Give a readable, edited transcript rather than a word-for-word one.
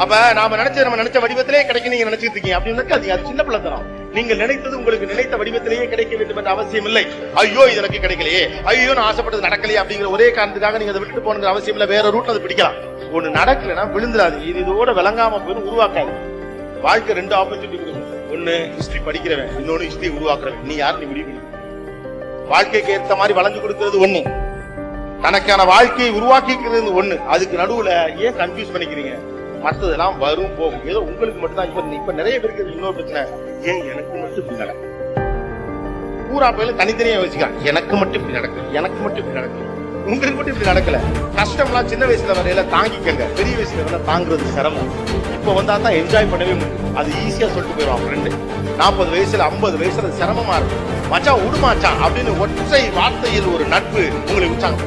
அப்ப நாம நினைச்ச வடிவத்திலேயே கிடைக்கும் நீங்க நினைச்சிட்டு இருக்கீங்க அப்படின்னு அது சின்ன பிள்ளைத்தனம். நீங்கள் நினைத்தது உங்களுக்கு நினைத்த வடிவத்திலேயே கிடைக்க வேண்டும் என்ற அவசியம் இல்லை. ஐயோ இது எனக்கு கிடைக்கலையே, ஐயோ நான் ஆசைப்பட்டது நடக்கலையே அப்படிங்கிற ஒரே காரணத்துக்காக நீங்க அதை விட்டு போன அவசியம் இல்லை. வேற ரூட்ல அது பிடிக்கலாம். ஒண்ணு நடக்கலன்னா விழுந்துடாது. இதோட விளங்காம போய் உருவாக்காது. வாழ்க்கை 2 ஆப்பர்ச்சுனிட்டி கொடுக்கும். ஒண்ணு ஹிஸ்டரி படிக்கிறவன், இன்னொன்னு ஹிஸ்டரி உருவாக்குறவன். நீ யாரு நீ முடிவு. வாழ்க்கைக்கு ஏற்ற மாதிரி வளைஞ்சு கொடுக்கிறது ஒண்ணு, தனக்கான வாழ்க்கையை உருவாக்கிக்கிறது ஒண்ணு. அதுக்கு நடுவுல ஏன் கன்ஃபியூஸ் பண்ணிக்கிறீங்க? மற்றதெல்லாம் வரும் போகும். ஏதோ உங்களுக்கு மட்டும் தான். இப்ப நிறைய பேருக்கு இன்னொரு பிரச்சனை, ஏன் எனக்கு மட்டும் இப்படி நடக்கும்? பூரா பேரும் தனித்தனியா யோசிக்கிறாங்க. எனக்கு மட்டும் இப்படி நடக்கும், எனக்கு மட்டும் இப்படி நடக்கும், உங்களுக்கு மட்டும் இப்படி நடக்கல. கஷ்டம்லாம் சின்ன வயசுல வரையில தாங்கிக்கங்க, பெரிய வயசுல வர தாங்குறது சிரமம். இப்ப வந்தா தான் என்ஜாய் பண்ணவே முடியும். அது ஈஸியா சொல்லிட்டு போயிடும் ஃப்ரெண்டு. 40 வயசுல 50 வயசுல சிரமமா இருக்கும். மச்சான் விடுமாச்சான் அப்படின்னு ஒற்றை வார்த்தையில் ஒரு நட்பு உங்களை உற்சாகம்.